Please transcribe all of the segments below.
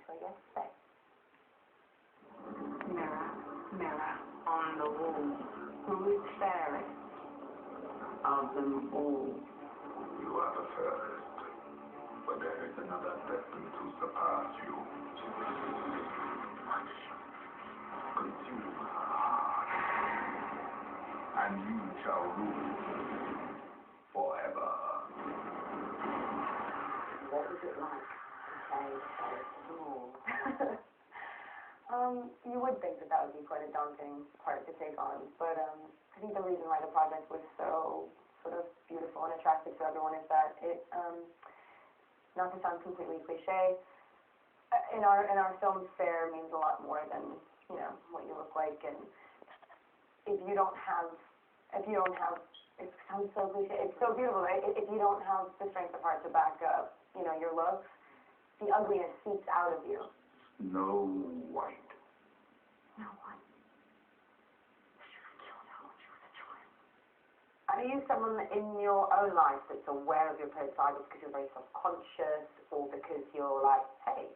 for yesterday. Mirror, mirror on the wall, who is fairest of them all? You are the fairest, but there is another destined to surpass you. Consume her heart, and you shall rule forever. What was it like to say fairest of them all? You would think that would be quite a daunting part to take on, but I think the reason why the project was so sort of beautiful and attractive to everyone is that it, not to sound completely cliche, in our film, fair means a lot more than, you know, what you look like, and if you don't have, it sounds so cliche, it's so beautiful, right? If you don't have the strength of heart to back up, you know, your looks, the ugliness seeps out of you. Snow White. No one. She was killed her when she was a child. Are you someone in your own life that's aware of your close side because you're very self-conscious, or because you're like, hey,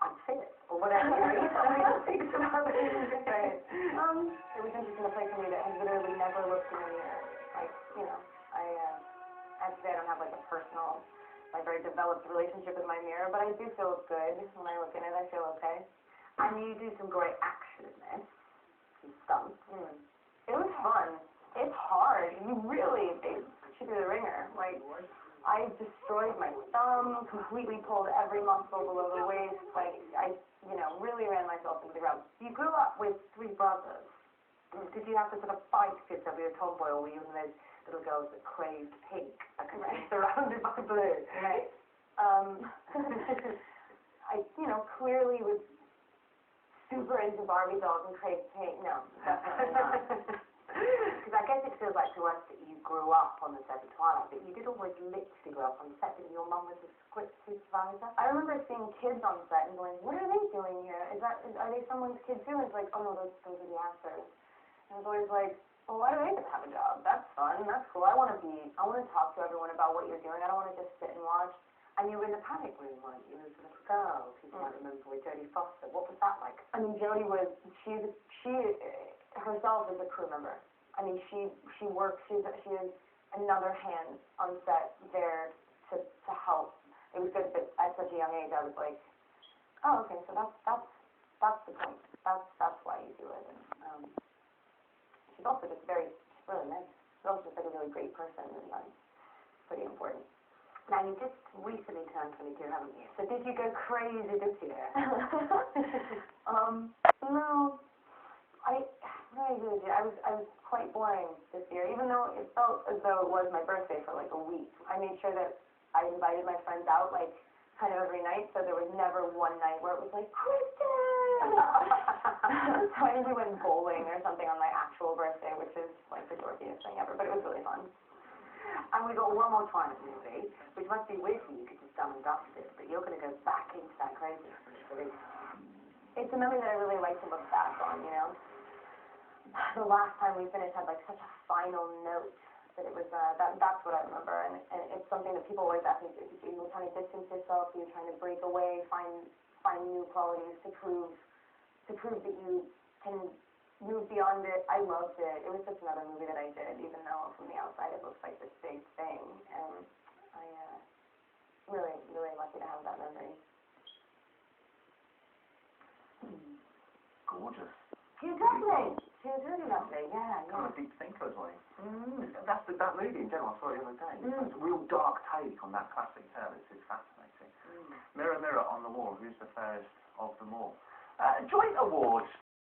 I'm fit, or whatever? You know, somebody that thinks about it. Right. It was interesting to play somebody that has literally never looked in a mirror. Like, you know, I have to say I don't have like a personal, like very developed relationship with my mirror, but I do feel good when I look in it. I feel okay. And you do some great action in this, some stunts. It was fun. It's hard. They put you through the ringer. Like, I destroyed my thumb, completely pulled every muscle below the waist. Like, I, you know, really ran myself into the ground. You grew up with three brothers. Did you have to sort of fight for yourself? You were a tomboy, or were you one of those little girls that craved pink and could be surrounded by blue? Right. I, you know, clearly was super into Barbie dolls and craved pink. No, definitely not. Because I guess it feels like to us that you grew up on the set of Twilight, but you did always literally grow up on the set, didn't your mum was a script supervisor? I remember seeing kids on set and going, what are they doing here? Are they someone's kids too? And it's like, oh no, those are the actors. And I was always like, well, why do they get to have a job? That's fun, that's cool. I want to talk to everyone about what you're doing. I don't want to just sit and watch. And you were in the panic room, weren't you? As a little girl, people might remember, with Jodie Foster. What was that like? I mean, Jodie was, she herself is a crew member. I mean, she works, she is another hand on set there to help. It was good that at such a young age I was like, oh, okay, so that's the point. That's why you do it. And she's also just really nice. She's also just like a really great person, and that's pretty important. Now, you just recently turned 22, haven't you? So did you go crazy this year? No. I was quite boring this year, even though it felt as though it was my birthday for like a week. I made sure that I invited my friends out like kind of every night, so there was never one night where it was like, Kristen! So I usually went bowling or something on my actual birthday, which is like the dorkiest thing ever, but it was really fun. And we got one more Twilight movie, which must be weird for you because it's done and dusted, but you're going to go back into that craziness. It's a memory that I really like to look back on, you know. The last time we finished had like such a final note that it was, that's what I remember, and it's something that people always ask me, are you trying to distance yourself, are you trying to break away, find new qualities to prove that you can move beyond it. I loved it. It was just another movie that I did, even though from the outside it looks like this big thing. And really, really lucky to have that memory. Gorgeous. She was lovely. She was really lovely, yeah. Kind of a deep thinker as well. That's that movie in general, I saw it the other day. It's a real dark take on that classic tale. It's fascinating. Mirror, mirror on the wall, who's the fairest of them all? Joint awards